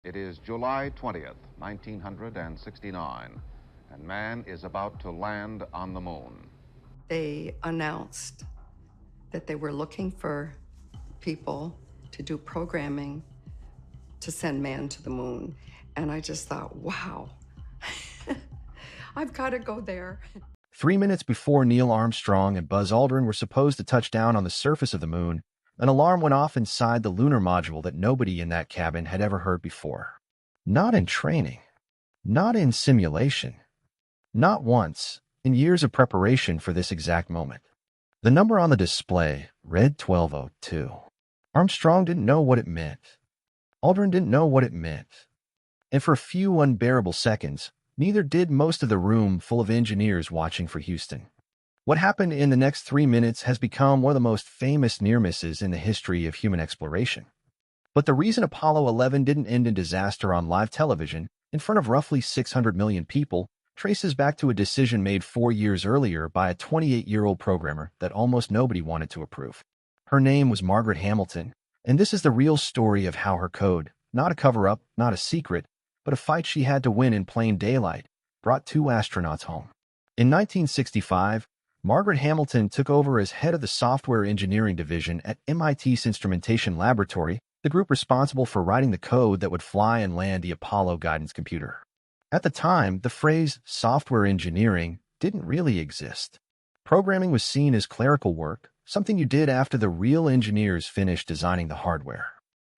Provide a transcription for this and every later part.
It is July 20th, 1969, and man is about to land on the moon. They announced that they were looking for people to do programming to send man to the moon. And I just thought, wow, I've got to go there. 3 minutes before Neil Armstrong and Buzz Aldrin were supposed to touch down on the surface of the moon, an alarm went off inside the lunar module that nobody in that cabin had ever heard before. Not in training. Not in simulation. Not once, in years of preparation for this exact moment. The number on the display read 1202. Armstrong didn't know what it meant. Aldrin didn't know what it meant. And for a few unbearable seconds, neither did most of the room full of engineers watching for Houston. What happened in the next 3 minutes has become one of the most famous near misses in the history of human exploration. But the reason Apollo 11 didn't end in disaster on live television in front of roughly 600 million people traces back to a decision made 4 years earlier by a 28-year-old programmer that almost nobody wanted to approve. Her name was Margaret Hamilton, and this is the real story of how her code, not a cover-up, not a secret, but a fight she had to win in plain daylight, brought two astronauts home. In 1965, Margaret Hamilton took over as head of the software engineering division at MIT's Instrumentation Laboratory, the group responsible for writing the code that would fly and land the Apollo guidance computer. At the time, the phrase software engineering didn't really exist. Programming was seen as clerical work, something you did after the real engineers finished designing the hardware.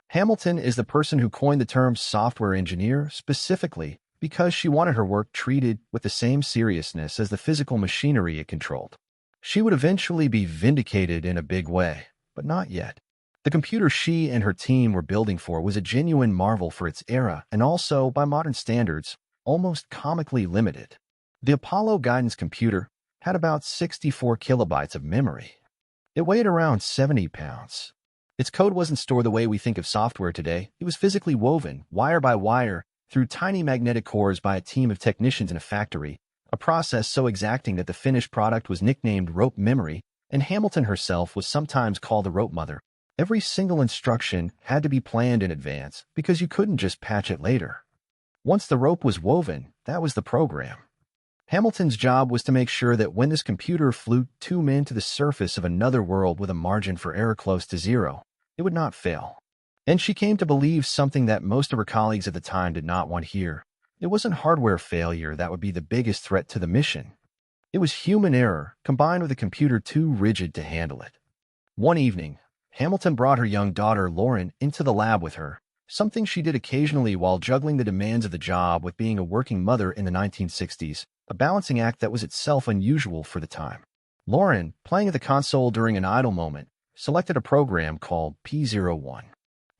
Hamilton is the person who coined the term software engineer specifically because she wanted her work treated with the same seriousness as the physical machinery it controlled. She would eventually be vindicated in a big way, but not yet. The computer she and her team were building for was a genuine marvel for its era and also, by modern standards, almost comically limited. The Apollo guidance computer had about 64 kilobytes of memory. It weighed around 70 pounds. Its code wasn't stored the way we think of software today. It was physically woven, wire by wire, through tiny magnetic cores by a team of technicians in a factory, a process so exacting that the finished product was nicknamed rope memory, and Hamilton herself was sometimes called the rope mother. Every single instruction had to be planned in advance because you couldn't just patch it later. Once the rope was woven, that was the program. Hamilton's job was to make sure that when this computer flew two men to the surface of another world with a margin for error close to zero, it would not fail. And she came to believe something that most of her colleagues at the time did not want to hear. It wasn't hardware failure that would be the biggest threat to the mission. It was human error combined with a computer too rigid to handle it. One evening, Hamilton brought her young daughter, Lauren, into the lab with her, something she did occasionally while juggling the demands of the job with being a working mother in the 1960s, a balancing act that was itself unusual for the time. Lauren, playing at the console during an idle moment, selected a program called P01.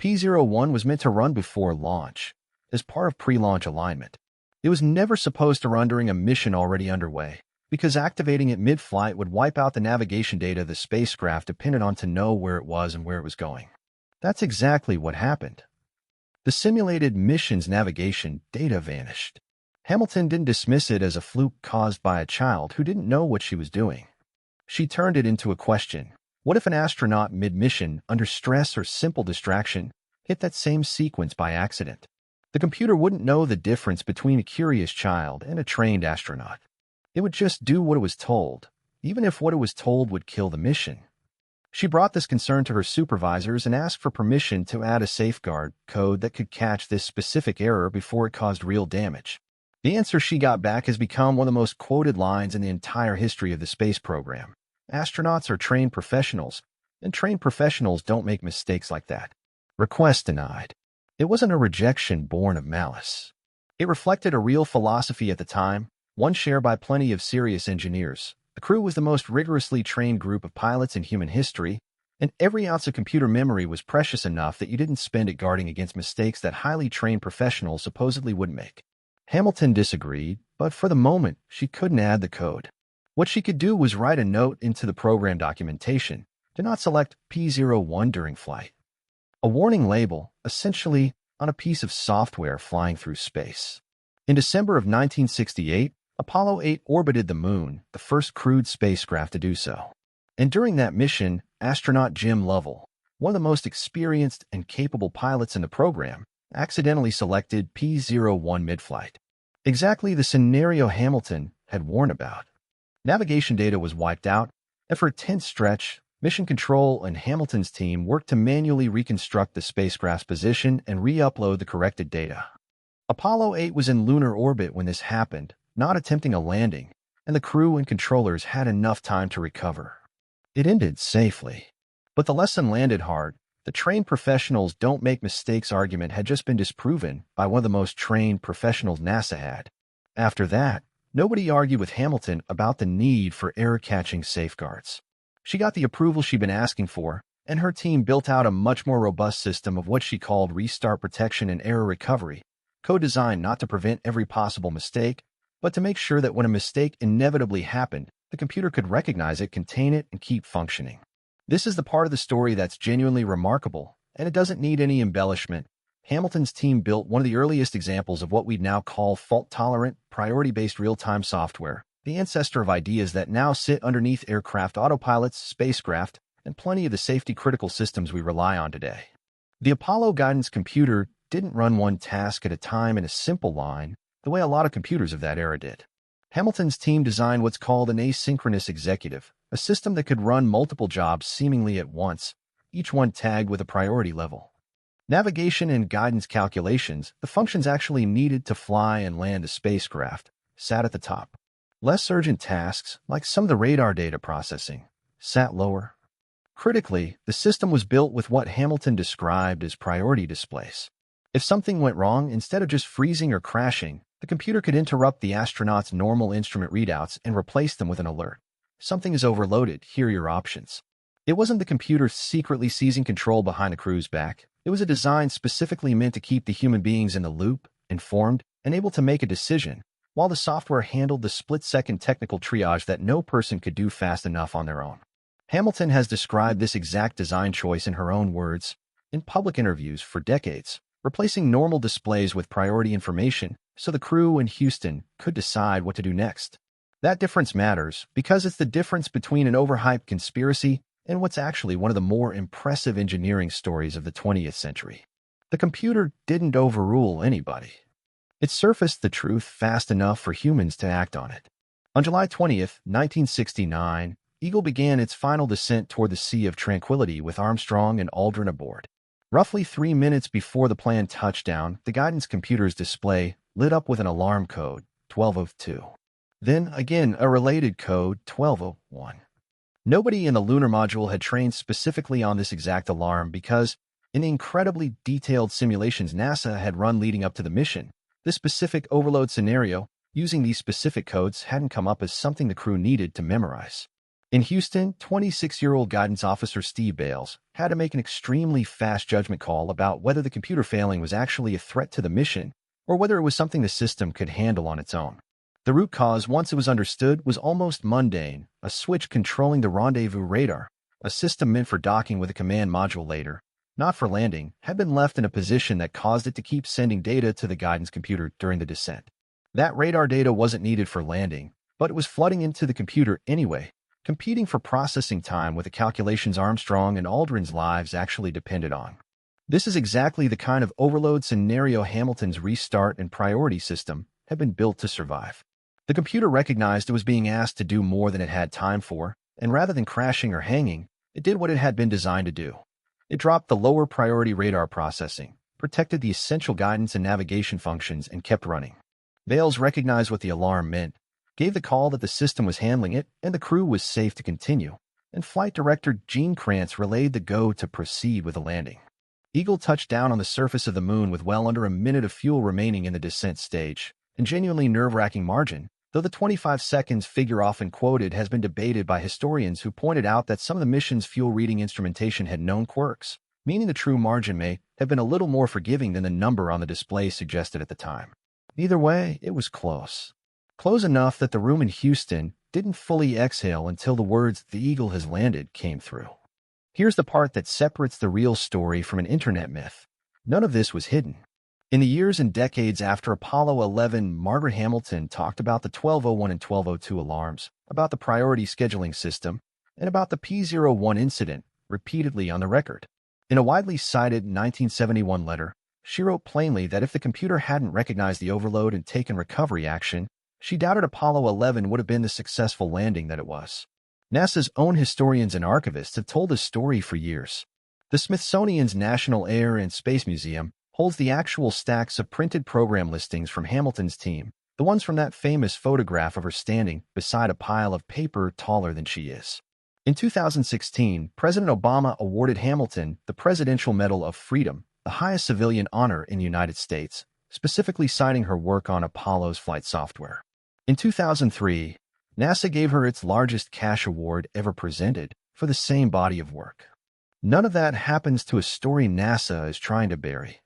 P01 was meant to run before launch, as part of pre-launch alignment. It was never supposed to run during a mission already underway, because activating it mid-flight would wipe out the navigation data the spacecraft depended on to know where it was and where it was going. That's exactly what happened. The simulated mission's navigation data vanished. Hamilton didn't dismiss it as a fluke caused by a child who didn't know what she was doing. She turned it into a question. What if an astronaut mid-mission, under stress or simple distraction, hit that same sequence by accident? The computer wouldn't know the difference between a curious child and a trained astronaut. It would just do what it was told, even if what it was told would kill the mission. She brought this concern to her supervisors and asked for permission to add a safeguard code that could catch this specific error before it caused real damage. The answer she got back has become one of the most quoted lines in the entire history of the space program. Astronauts are trained professionals, and trained professionals don't make mistakes like that. Request denied. It wasn't a rejection born of malice. It reflected a real philosophy at the time, one shared by plenty of serious engineers. The crew was the most rigorously trained group of pilots in human history, and every ounce of computer memory was precious enough that you didn't spend it guarding against mistakes that highly trained professionals supposedly would make. Hamilton disagreed, but for the moment, she couldn't add the code. What she could do was write a note into the program documentation to not select P01 during flight. A warning label, essentially, on a piece of software flying through space. In December of 1968, Apollo 8 orbited the Moon, the first crewed spacecraft to do so. And during that mission, astronaut Jim Lovell, one of the most experienced and capable pilots in the program, accidentally selected P01 mid-flight. Exactly the scenario Hamilton had warned about. Navigation data was wiped out, and for a tense stretch, Mission Control and Hamilton's team worked to manually reconstruct the spacecraft's position and re-upload the corrected data. Apollo 8 was in lunar orbit when this happened, not attempting a landing, and the crew and controllers had enough time to recover. It ended safely. But the lesson landed hard. The trained professionals don't make mistakes argument had just been disproven by one of the most trained professionals NASA had. After that, nobody argued with Hamilton about the need for error-catching safeguards. She got the approval she'd been asking for, and her team built out a much more robust system of what she called restart protection and error recovery, co-designed not to prevent every possible mistake, but to make sure that when a mistake inevitably happened, the computer could recognize it, contain it, and keep functioning. This is the part of the story that's genuinely remarkable, and it doesn't need any embellishment. Hamilton's team built one of the earliest examples of what we'd now call fault-tolerant, priority-based real-time software, the ancestor of ideas that now sit underneath aircraft autopilots, spacecraft, and plenty of the safety-critical systems we rely on today. The Apollo guidance computer didn't run one task at a time in a simple line, the way a lot of computers of that era did. Hamilton's team designed what's called an asynchronous executive, a system that could run multiple jobs seemingly at once, each one tagged with a priority level. Navigation and guidance calculations, the functions actually needed to fly and land a spacecraft, sat at the top. Less urgent tasks, like some of the radar data processing, sat lower. Critically, the system was built with what Hamilton described as priority displays. If something went wrong, instead of just freezing or crashing, the computer could interrupt the astronauts' normal instrument readouts and replace them with an alert. Something is overloaded, here are your options. It wasn't the computer secretly seizing control behind the crew's back. It was a design specifically meant to keep the human beings in the loop, informed, and able to make a decision, while the software handled the split-second technical triage that no person could do fast enough on their own. Hamilton has described this exact design choice in her own words, in public interviews for decades, replacing normal displays with priority information so the crew in Houston could decide what to do next. That difference matters because it's the difference between an overhyped conspiracy and what's actually one of the more impressive engineering stories of the 20th century. The computer didn't overrule anybody. It surfaced the truth fast enough for humans to act on it. On July 20th, 1969, Eagle began its final descent toward the Sea of Tranquility with Armstrong and Aldrin aboard. Roughly 3 minutes before the planned touchdown, the guidance computer's display lit up with an alarm code, 1202. Then, again, a related code, 1201. Nobody in the lunar module had trained specifically on this exact alarm because, in the incredibly detailed simulations NASA had run leading up to the mission, this specific overload scenario, using these specific codes, hadn't come up as something the crew needed to memorize. In Houston, 26-year-old guidance officer Steve Bales had to make an extremely fast judgment call about whether the computer failing was actually a threat to the mission or whether it was something the system could handle on its own. The root cause, once it was understood, was almost mundane, a switch controlling the rendezvous radar, a system meant for docking with a command module later, not for landing, had been left in a position that caused it to keep sending data to the guidance computer during the descent. That radar data wasn't needed for landing, but it was flooding into the computer anyway, competing for processing time with the calculations Armstrong and Aldrin's lives actually depended on. This is exactly the kind of overload scenario Hamilton's restart and priority system had been built to survive. The computer recognized it was being asked to do more than it had time for, and rather than crashing or hanging, it did what it had been designed to do. It dropped the lower priority radar processing, protected the essential guidance and navigation functions, and kept running. Bales recognized what the alarm meant, gave the call that the system was handling it and the crew was safe to continue, and Flight Director Gene Kranz relayed the go to proceed with the landing. Eagle touched down on the surface of the moon with well under a minute of fuel remaining in the descent stage, a genuinely nerve-wracking margin, though the 25 seconds figure often quoted has been debated by historians who pointed out that some of the mission's fuel reading instrumentation had known quirks, meaning the true margin may have been a little more forgiving than the number on the display suggested at the time. Either way, it was close. Close enough that the room in Houston didn't fully exhale until the words, "The Eagle has landed," came through. Here's the part that separates the real story from an internet myth. None of this was hidden. In the years and decades after Apollo 11, Margaret Hamilton talked about the 1201 and 1202 alarms, about the priority scheduling system, and about the P01 incident repeatedly on the record. In a widely cited 1971 letter, She wrote plainly that if the computer hadn't recognized the overload and taken recovery action, she doubted Apollo 11 would have been the successful landing that it was. NASA's own historians and archivists have told this story for years. The Smithsonian's National Air and Space Museum holds the actual stacks of printed program listings from Hamilton's team, the ones from that famous photograph of her standing beside a pile of paper taller than she is. In 2016, President Obama awarded Hamilton the Presidential Medal of Freedom, the highest civilian honor in the United States, specifically citing her work on Apollo's flight software. In 2003, NASA gave her its largest cash award ever presented for the same body of work. None of that happens to a story NASA is trying to bury.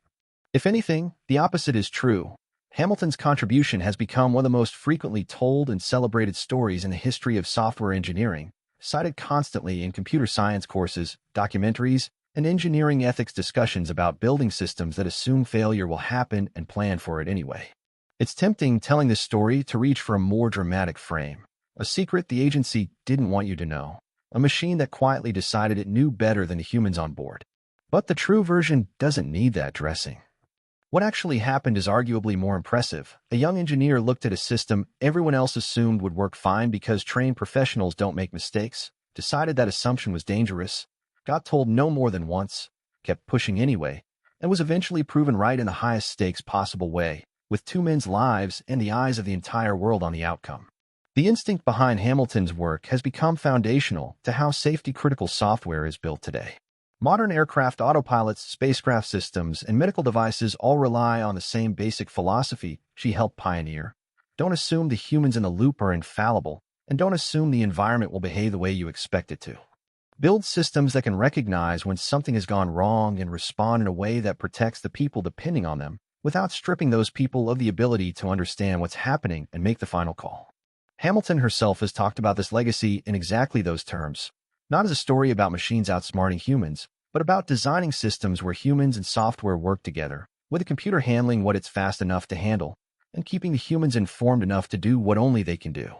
If anything, the opposite is true. Hamilton's contribution has become one of the most frequently told and celebrated stories in the history of software engineering, cited constantly in computer science courses, documentaries, and engineering ethics discussions about building systems that assume failure will happen and plan for it anyway. It's tempting telling this story to reach for a more dramatic frame, a secret the agency didn't want you to know, a machine that quietly decided it knew better than the humans on board. But the true version doesn't need that dressing. What actually happened is arguably more impressive. A young engineer looked at a system everyone else assumed would work fine because trained professionals don't make mistakes, decided that assumption was dangerous, got told no more than once, kept pushing anyway, and was eventually proven right in the highest stakes possible way, with two men's lives and the eyes of the entire world on the outcome. The instinct behind Hamilton's work has become foundational to how safety-critical software is built today. Modern aircraft autopilots, spacecraft systems, and medical devices all rely on the same basic philosophy she helped pioneer. Don't assume the humans in the loop are infallible, and don't assume the environment will behave the way you expect it to. Build systems that can recognize when something has gone wrong and respond in a way that protects the people depending on them, without stripping those people of the ability to understand what's happening and make the final call. Hamilton herself has talked about this legacy in exactly those terms, not as a story about machines outsmarting humans, but about designing systems where humans and software work together, with a computer handling what it's fast enough to handle, and keeping the humans informed enough to do what only they can do.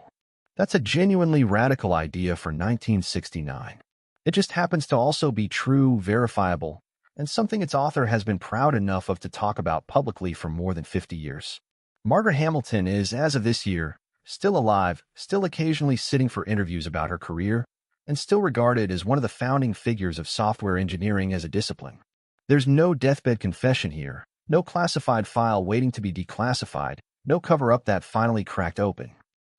That's a genuinely radical idea for 1969. It just happens to also be true, verifiable, and something its author has been proud enough of to talk about publicly for more than 50 years. Margaret Hamilton is, as of this year, still alive, still occasionally sitting for interviews about her career, and still regarded as one of the founding figures of software engineering as a discipline. There's no deathbed confession here, no classified file waiting to be declassified, no cover-up that finally cracked open.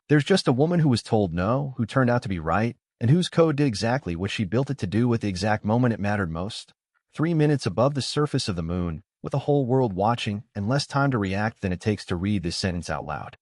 There's just a woman who was told no, who turned out to be right, and whose code did exactly what she built it to do at the exact moment it mattered most. 3 minutes above the surface of the moon, with the whole world watching and less time to react than it takes to read this sentence out loud.